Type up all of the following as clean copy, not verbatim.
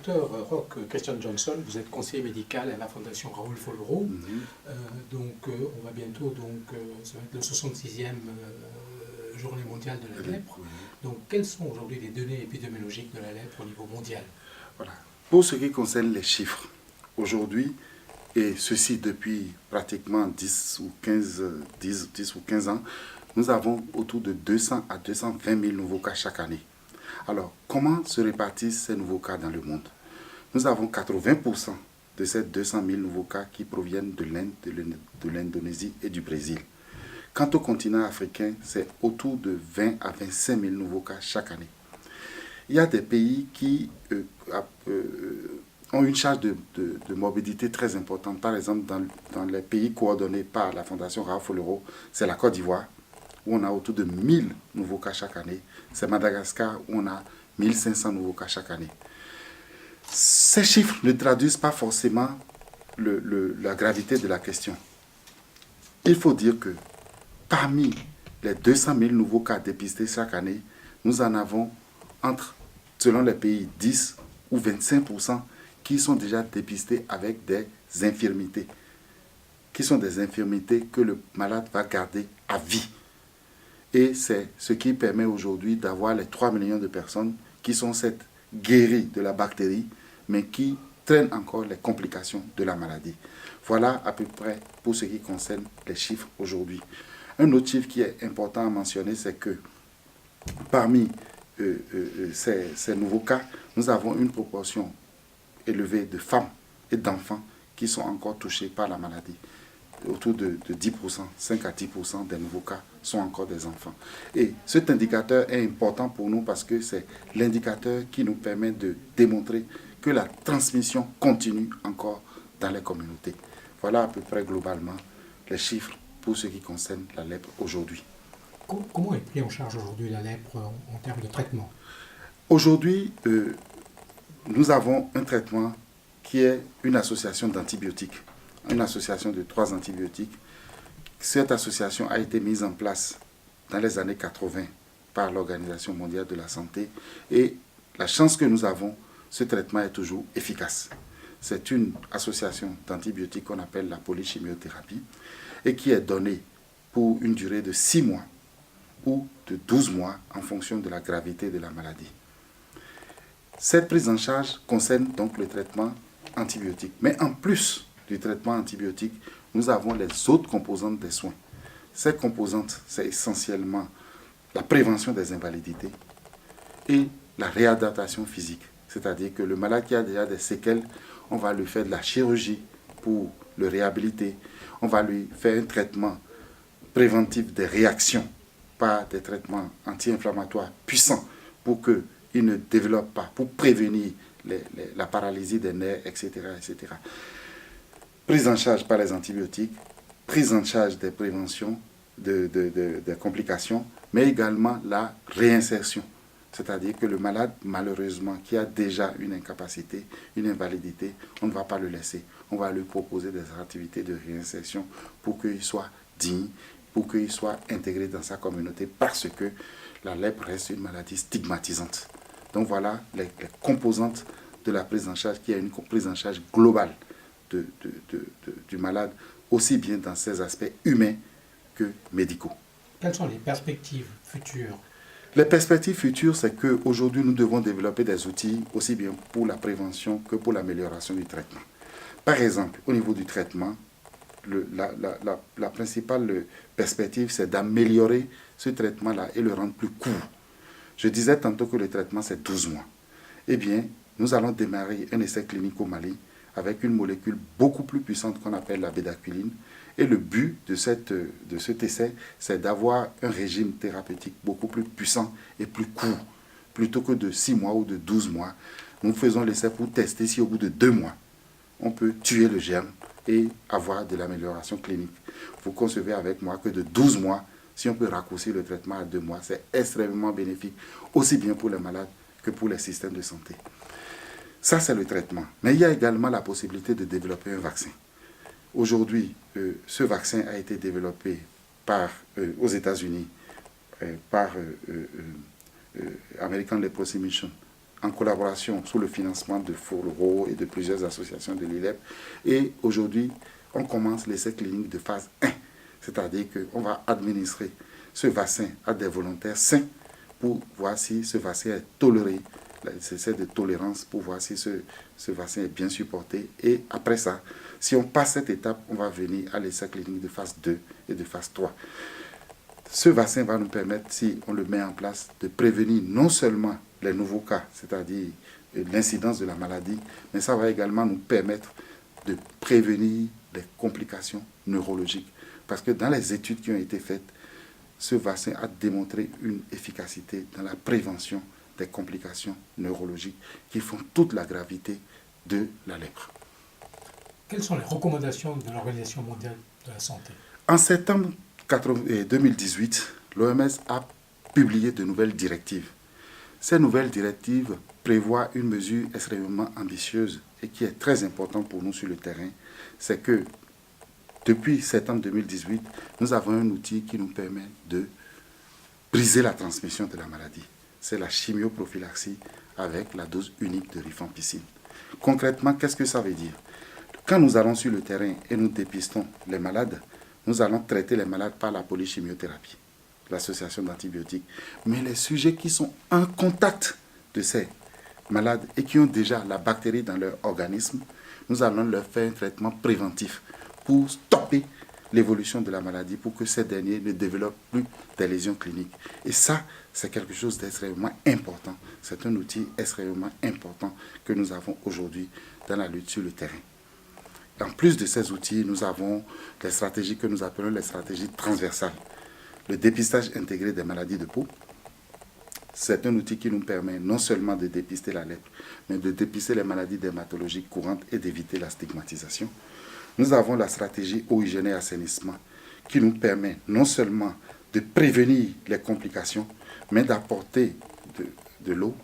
docteur Roch Christian Johnson, vous êtes conseiller médical à la Fondation Raoul Follereau. On va bientôt, ça va être le 66e journée mondiale de la lèpre. Donc, quelles sont aujourd'hui les données épidémiologiques de la lèpre au niveau mondial? Voilà. Pour ce qui concerne les chiffres, aujourd'hui, et ceci depuis pratiquement 10 ou 15 ans, nous avons autour de 200 à 220 000 nouveaux cas chaque année. Alors, comment se répartissent ces nouveaux cas dans le monde? Nous avons 80% de ces 200 000 nouveaux cas qui proviennent de l'Inde, de l'Indonésie et du Brésil. Quant au continent africain, c'est autour de 20 à 25 000 nouveaux cas chaque année. Il y a des pays qui ont une charge de morbidité très importante. Par exemple, dans les pays coordonnés par la Fondation Raoul Follereau, c'est la Côte d'Ivoire, où on a autour de 1000 nouveaux cas chaque année. C'est Madagascar, où on a 1500 nouveaux cas chaque année. Ces chiffres ne traduisent pas forcément la gravité de la question. Il faut dire que parmi les 200 000 nouveaux cas dépistés chaque année, nous en avons selon les pays, 10 ou 25% qui sont déjà dépistés avec des infirmités, qui sont des infirmités que le malade va garder à vie. Et c'est ce qui permet aujourd'hui d'avoir les 3 millions de personnes qui sont guéries de la bactérie, mais qui traînent encore les complications de la maladie. Voilà à peu près pour ce qui concerne les chiffres aujourd'hui. Un autre chiffre qui est important à mentionner, c'est que parmi ces nouveaux cas, nous avons une proportion élevée de femmes et d'enfants qui sont encore touchés par la maladie. Autour de 10%, 5 à 10% des nouveaux cas sont encore des enfants. Et cet indicateur est important pour nous parce que c'est l'indicateur qui nous permet de démontrer que la transmission continue encore dans les communautés. Voilà à peu près globalement les chiffres pour ce qui concerne la lèpre aujourd'hui. Comment est pris en charge aujourd'hui la lèpre en termes de traitement? Aujourd'hui, nous avons un traitement qui est une association d'antibiotiques, une association de 3 antibiotiques. Cette association a été mise en place dans les années 80 par l'Organisation mondiale de la santé et la chance que nous avons, ce traitement est toujours efficace. C'est une association d'antibiotiques qu'on appelle la polychimiothérapie et qui est donnée pour une durée de 6 mois ou de 12 mois en fonction de la gravité de la maladie. Cette prise en charge concerne donc le traitement antibiotique. Mais en plus du traitement antibiotique, nous avons les autres composantes des soins. Ces composantes, c'est essentiellement la prévention des invalidités et la réadaptation physique. C'est-à-dire que le malade qui a déjà des séquelles, on va lui faire de la chirurgie pour le réhabiliter. On va lui faire un traitement préventif des réactions par des traitements anti-inflammatoires puissants pour qu'il ne développe pas, pour prévenir la paralysie des nerfs, etc., etc. Prise en charge par les antibiotiques, prise en charge des préventions des complications, mais également la réinsertion. C'est-à-dire que le malade, malheureusement, qui a déjà une incapacité, une invalidité, on ne va pas le laisser. On va lui proposer des activités de réinsertion pour qu'il soit digne, pour qu'il soit intégré dans sa communauté, parce que la lèpre reste une maladie stigmatisante. Donc voilà les composantes de la prise en charge, qui est une prise en charge globale du malade, aussi bien dans ses aspects humains que médicaux. Quelles sont les perspectives futures? Les perspectives futures, c'est qu'aujourd'hui, nous devons développer des outils aussi bien pour la prévention que pour l'amélioration du traitement. Par exemple, au niveau du traitement, la principale perspective, c'est d'améliorer ce traitement-là et le rendre plus court. Je disais tantôt que le traitement, c'est 12 mois. Eh bien, nous allons démarrer un essai clinique au Mali avec une molécule beaucoup plus puissante qu'on appelle la bédaquiline. Et le but de cet essai, c'est d'avoir un régime thérapeutique beaucoup plus puissant et plus court. Plutôt que de 6 mois ou de 12 mois, nous faisons l'essai pour tester si au bout de 2 mois, on peut tuer le germe et avoir de l'amélioration clinique. Vous concevez avec moi que de 12 mois, si on peut raccourcir le traitement à 2 mois, c'est extrêmement bénéfique, aussi bien pour les malades que pour les systèmes de santé. Ça, c'est le traitement. Mais il y a également la possibilité de développer un vaccin. Aujourd'hui, ce vaccin a été développé aux États-Unis par American Leprosy Mission en collaboration sous le financement de Folro et de plusieurs associations de l'ILEP. Et aujourd'hui, on commence l'essai clinique de phase 1, c'est-à-dire qu'on va administrer ce vaccin à des volontaires sains pour voir si ce vaccin est toléré, l'essai de tolérance pour voir si ce vaccin est bien supporté. Et après ça, si on passe cette étape, on va venir à l'essai clinique de phase 2 et de phase 3. Ce vaccin va nous permettre, si on le met en place, de prévenir non seulement les nouveaux cas, c'est-à-dire l'incidence de la maladie, mais ça va également nous permettre de prévenir les complications neurologiques. Parce que dans les études qui ont été faites, ce vaccin a démontré une efficacité dans la prévention des complications neurologiques qui font toute la gravité de la lèpre. Quelles sont les recommandations de l'Organisation mondiale de la santé? En septembre 2018, l'OMS a publié de nouvelles directives. Ces nouvelles directives prévoient une mesure extrêmement ambitieuse et qui est très importante pour nous sur le terrain. C'est que depuis septembre 2018, nous avons un outil qui nous permet de briser la transmission de la maladie. C'est la chimioprophylaxie avec la dose unique de rifampicine. Concrètement, qu'est-ce que ça veut dire? Quand nous allons sur le terrain et nous dépistons les malades, nous allons traiter les malades par la polychimiothérapie, l'association d'antibiotiques. Mais les sujets qui sont en contact de ces malades et qui ont déjà la bactérie dans leur organisme, nous allons leur faire un traitement préventif pour stopper l'évolution de la maladie, pour que ces derniers ne développent plus des lésions cliniques. Et ça, c'est quelque chose d'extrêmement important. C'est un outil extrêmement important que nous avons aujourd'hui dans la lutte sur le terrain. En plus de ces outils, nous avons des stratégies que nous appelons les stratégies transversales. Le dépistage intégré des maladies de peau, c'est un outil qui nous permet non seulement de dépister la lèpre, mais de dépister les maladies dermatologiques courantes et d'éviter la stigmatisation. Nous avons la stratégie eau, hygiène et assainissement qui nous permet non seulement de prévenir les complications, mais d'apporter de l'eau,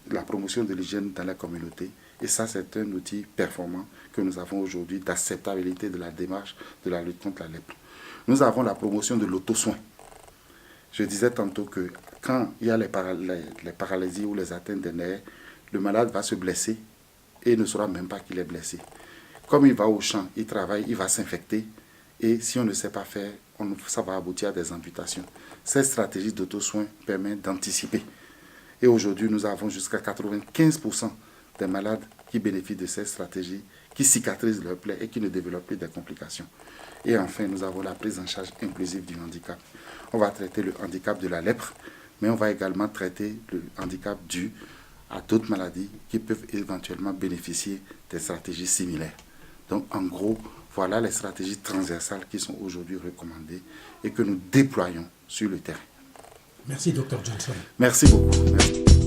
la promotion de l'hygiène dans la communauté. Et ça, c'est un outil performant que nous avons aujourd'hui d'acceptabilité de la démarche de la lutte contre la lèpre. Nous avons la promotion de l'auto-soin. Je disais tantôt que quand il y a les paralysies ou les atteintes des nerfs, le malade va se blesser et ne saura même pas qu'il est blessé. Comme il va au champ, il travaille, il va s'infecter. Et si on ne sait pas faire, ça va aboutir à des amputations. Cette stratégie d'auto-soin permet d'anticiper. Et aujourd'hui, nous avons jusqu'à 95% des malades qui bénéficient de cette stratégie, qui cicatrisent leurs plaies et qui ne développent plus de complications. Et enfin, nous avons la prise en charge inclusive du handicap. On va traiter le handicap de la lèpre, mais on va également traiter le handicap dû à d'autres maladies qui peuvent éventuellement bénéficier des stratégies similaires. Donc, en gros, voilà les stratégies transversales qui sont aujourd'hui recommandées et que nous déployons sur le terrain. Merci, Dr Johnson. Merci beaucoup. Merci.